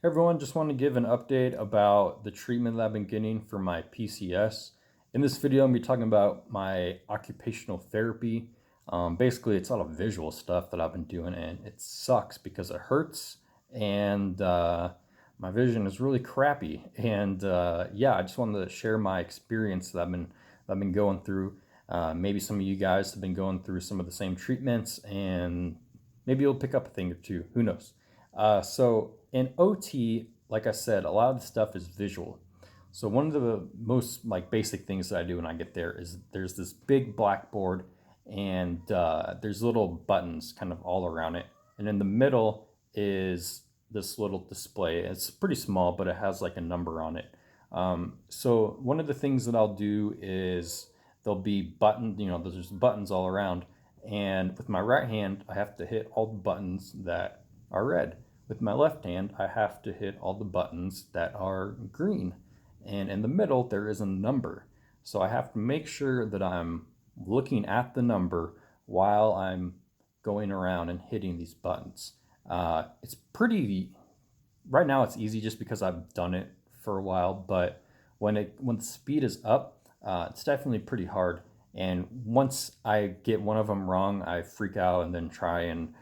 Everyone, just want to give an update about the treatment that I've been getting for my PCS. In this video, I'm going to be talking about my occupational therapy. Basically, it's all of visual stuff that I've been doing, and it sucks because it hurts, and my vision is really crappy. And yeah, I just wanted to share my experience that I've been going through. Maybe some of you guys have been going through some of the same treatments, and maybe you'll pick up a thing or two. Who knows? So in OT, like I said, a lot of the stuff is visual. So one of the most basic things that I do when I get there is there's this big blackboard, and there's little buttons kind of all around it. And in the middle is this little display. It's pretty small, but it has like a number on it. So one of the things that I'll do is there'll be there's buttons all around. And with my right hand, I have to hit all the buttons that are red. With my left hand, I have to hit all the buttons that are green. And in the middle, there is a number. So I have to make sure that I'm looking at the number while I'm going around and hitting these buttons. Right now it's easy just because I've done it for a while, but when the speed is up, it's definitely pretty hard. And once I get one of them wrong, I freak out and then try and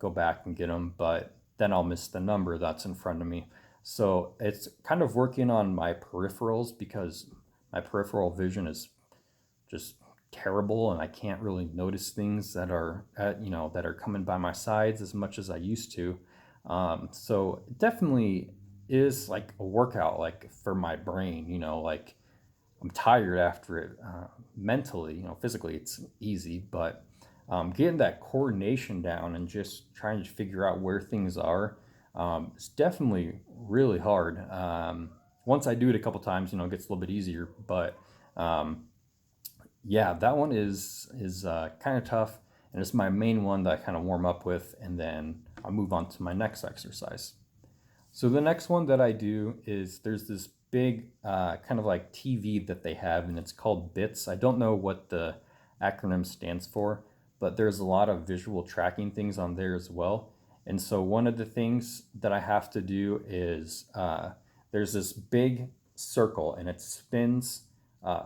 go back and get them, but then I'll miss the number that's in front of me. So it's kind of working on my peripherals because my peripheral vision is just terrible, and I can't really notice things that are that are coming by my sides as much as I used to. So it definitely is like a workout, like for my brain. Like I'm tired after it. Mentally, physically it's easy, but getting that coordination down and just trying to figure out where things are, it's definitely really hard. Once I do it a couple times, it gets a little bit easier. But yeah, that one is kind of tough, and it's my main one that I kind of warm up with, and then I'll move on to my next exercise. So the next one that I do is there's this big kind of like TV that they have, and it's called BITS. I don't know what the acronym stands for, but there's a lot of visual tracking things on there as well. And so one of the things that I have to do is there's this big circle, and it spins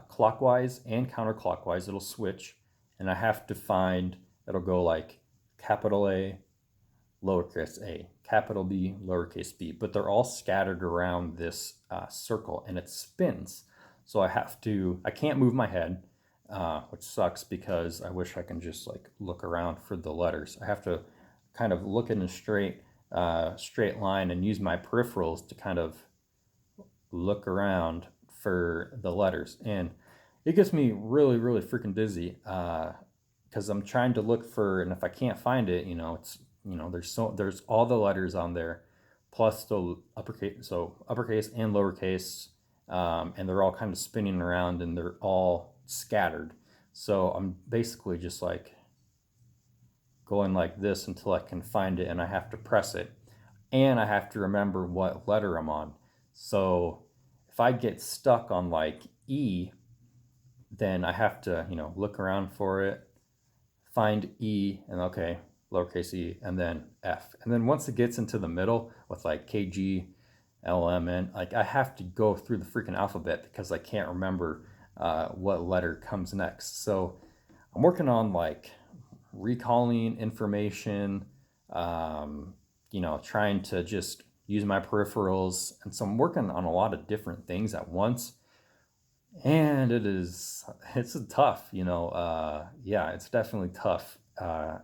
clockwise and counterclockwise. It'll switch, and I have to find, it'll go like capital A, lowercase a, capital B, lowercase b, but they're all scattered around this circle, and it spins. So I can't move my head, which sucks because I wish I can just like look around for the letters. I have to kind of look in a straight line and use my peripherals to kind of look around for the letters. And it gets me really, really freaking dizzy because I'm trying to look for, and if I can't find it, it's there's all the letters on there, plus the uppercase and lowercase, and they're all kind of spinning around, and they're all scattered. So I'm basically just like going like this until I can find it, and I have to press it, and I have to remember what letter I'm on. So if I get stuck on like E, then I have to look around for it, find E, and okay, lowercase e, and then F. And then once it gets into the middle with like KG, LM, and like I have to go through the freaking alphabet because I can't remember what letter comes next. So I'm working on like recalling information, trying to just use my peripherals. And so I'm working on a lot of different things at once. And it's tough, yeah, it's definitely tough. I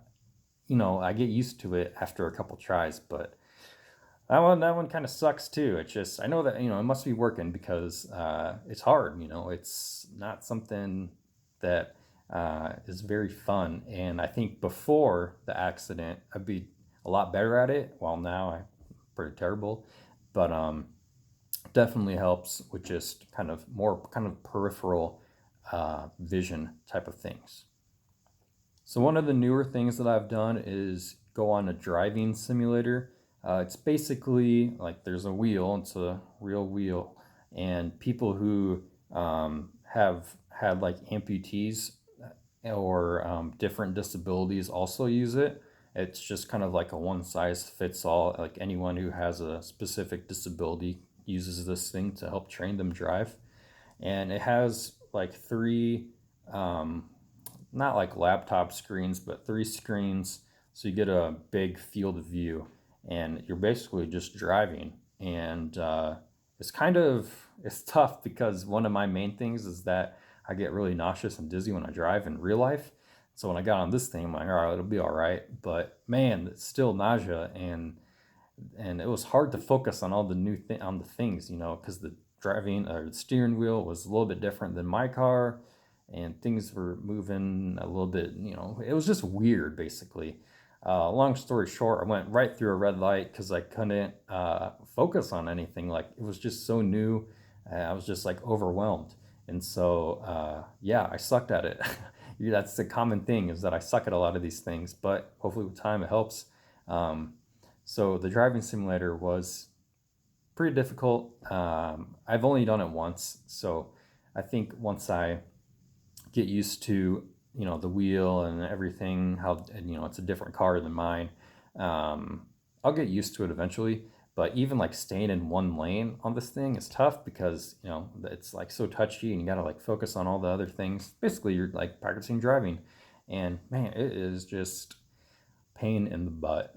get used to it after a couple tries, but that one kind of sucks too. It's just, I know that, it must be working because it's hard, it's not something that is very fun. And I think before the accident, I'd be a lot better at it. While now I'm pretty terrible, but definitely helps with just kind of more kind of peripheral vision type of things. So one of the newer things that I've done is go on a driving simulator. It's basically like there's a wheel, it's a real wheel, and people who have had like amputees or different disabilities also use it. It's just kind of like a one size fits all. Like anyone who has a specific disability uses this thing to help train them drive. And it has like three, um, not like laptop screens, but three screens. So you get a big field of view, and you're basically just driving. And it's kind of it's tough because one of my main things is that I get really nauseous and dizzy when I drive in real life. So when I got on this thing, I'm like, all right, it'll be all right. But man, it's still nausea, and it was hard to focus on all the on the things, because the driving or the steering wheel was a little bit different than my car, and things were moving a little bit. It was just weird, basically. Long story short, I went right through a red light because I couldn't focus on anything. Like, it was just so new. I was just like overwhelmed, and so yeah, I sucked at it. That's the common thing, is that I suck at a lot of these things, but hopefully with time it helps. Um, so the driving simulator was pretty difficult. I've only done it once, so I think once I get used to the wheel and everything, how it's a different car than mine. Um, I'll get used to it eventually. But even like staying in one lane on this thing is tough because it's like so touchy and you gotta like focus on all the other things. Basically, you're like practicing driving, and man, it is just pain in the butt.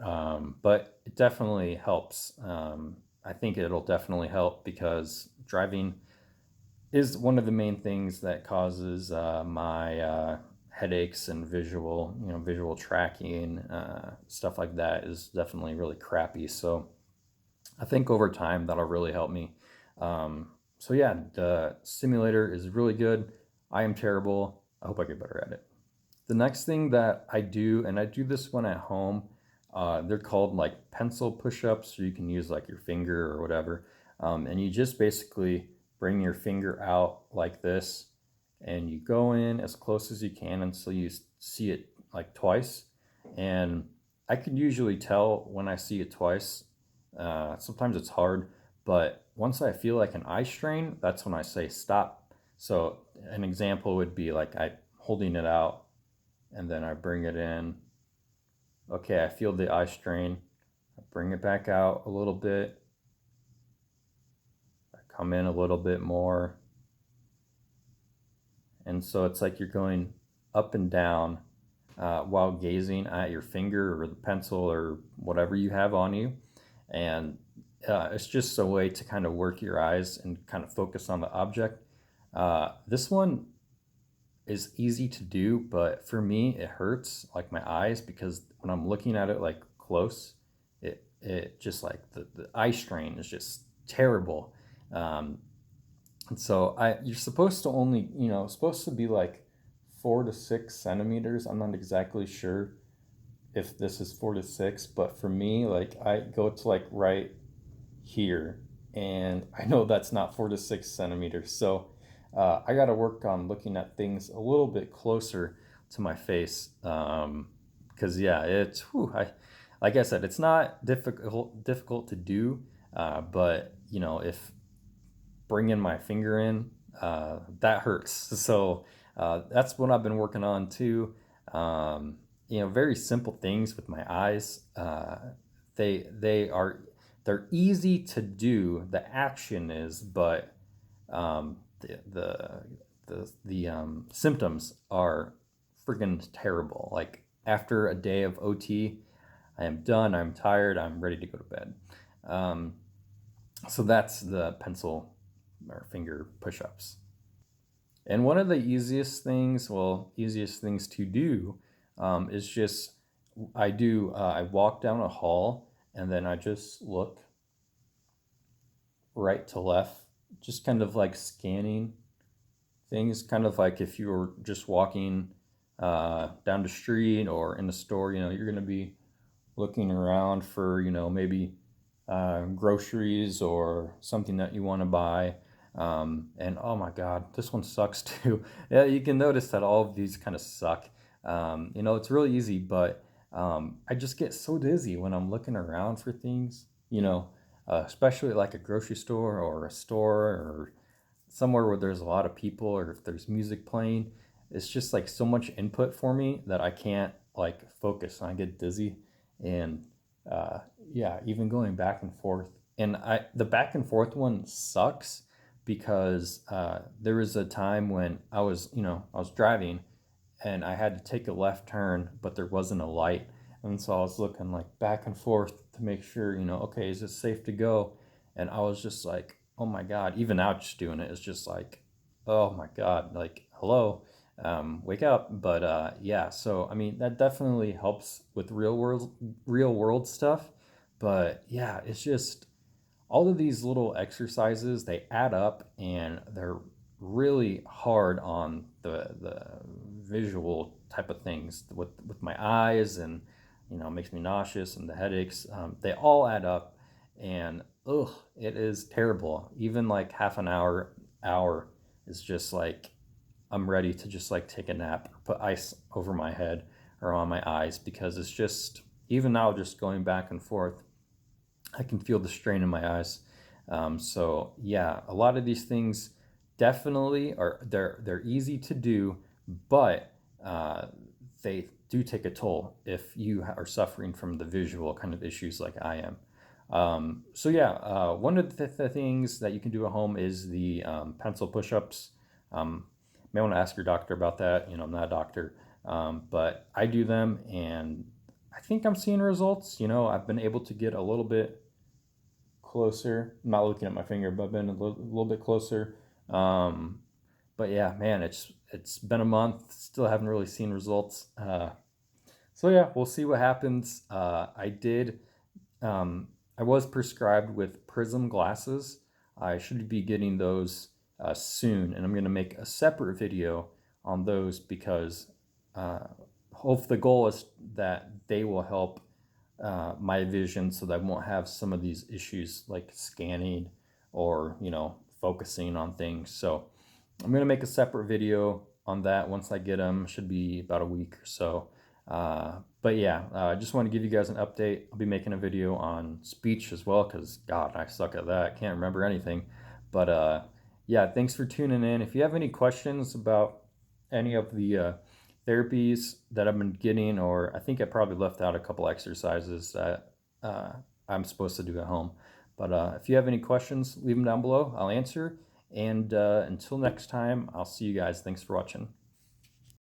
But it definitely helps. I think it'll definitely help because driving is one of the main things that causes my headaches and visual tracking, stuff like that is definitely really crappy. So I think over time that'll really help me. So yeah, the simulator is really good. I am terrible. I hope I get better at it. The next thing that I do, and I do this one at home, they're called like pencil push-ups, or you can use like your finger or whatever. And you just basically bring your finger out like this, and you go in as close as you can until you see it like twice. And I can usually tell when I see it twice. Sometimes it's hard, but once I feel like an eye strain, that's when I say stop. So an example would be like I holding it out, and then I bring it in. Okay, I feel the eye strain. I bring it back out a little bit. I come in a little bit more. And so it's like you're going up and down while gazing at your finger or the pencil or whatever you have on you. And it's just a way to kind of work your eyes and kind of focus on the object. This one is easy to do, but for me, it hurts like my eyes because when I'm looking at it like close, it just like the eye strain is just terrible. Um, and so you're supposed to only, supposed to be like 4 to 6 centimeters. I'm not exactly sure if this is 4 to 6, but for me, like I go to like right here, and I know that's not 4 to 6 centimeters. So I got to work on looking at things a little bit closer to my face. Because yeah, it's like I said, it's not difficult to do, but if bringing my finger in, that hurts. So that's what I've been working on too. Very simple things with my eyes. They're easy to do. The action is, but the symptoms are freaking terrible. Like after a day of OT, I am done. I'm tired. I'm ready to go to bed. So that's the pencil or finger push-ups. And one of the easiest things to do is just I walk down a hall, and then I just look right to left, just kind of like scanning things, kind of like if you were just walking down the street or in the store. You're going to be looking around for maybe groceries or something that you want to buy. And oh my God, this one sucks too. Yeah, you can notice that all of these kind of suck. It's really easy, but I just get so dizzy when I'm looking around for things, especially like a grocery store or a store or somewhere where there's a lot of people, or if there's music playing. It's just like so much input for me that I can't like focus and I get dizzy. And yeah, even going back and forth. And the back and forth one sucks because there was a time when I was, I was driving and I had to take a left turn, but there wasn't a light. And so I was looking like back and forth to make sure, okay, is it safe to go? And I was just like, oh my God, even now just doing it is just like, oh my God, like, hello, wake up. But yeah, so I mean, that definitely helps with real world stuff. But yeah, it's just all of these little exercises, they add up and they're really hard on the visual type of things with my eyes, and it makes me nauseous, and the headaches, they all add up. And ugh, it is terrible. Even like half an hour is just like I'm ready to just like take a nap or put ice over my head or on my eyes, because it's just, even now just going back and forth, I can feel the strain in my eyes. So yeah, a lot of these things definitely are, they're easy to do, but they do take a toll if you are suffering from the visual kind of issues like I am. So yeah, one of the things that you can do at home is the pencil push-ups. May want to ask your doctor about that. I'm not a doctor, but I do them, and I think I'm seeing results. I've been able to get a little bit closer. I'm not looking at my finger, but I've been a little bit closer. Um, but yeah, man, it's been a month. Still haven't really seen results. So yeah, we'll see what happens. Um, I was prescribed with prism glasses. I should be getting those soon, and I'm going to make a separate video on those because hope the goal is that they will help my vision so that I won't have some of these issues like scanning or focusing on things. So I'm going to make a separate video on that once I get them. Should be about a week or so. But yeah, I just want to give you guys an update. I'll be making a video on speech as well because God, I suck at that. I can't remember anything. But yeah, thanks for tuning in. If you have any questions about any of the therapies that I've been getting, or I think I probably left out a couple exercises that I'm supposed to do at home. But if you have any questions, leave them down below. I'll answer. And until next time, I'll see you guys. Thanks for watching.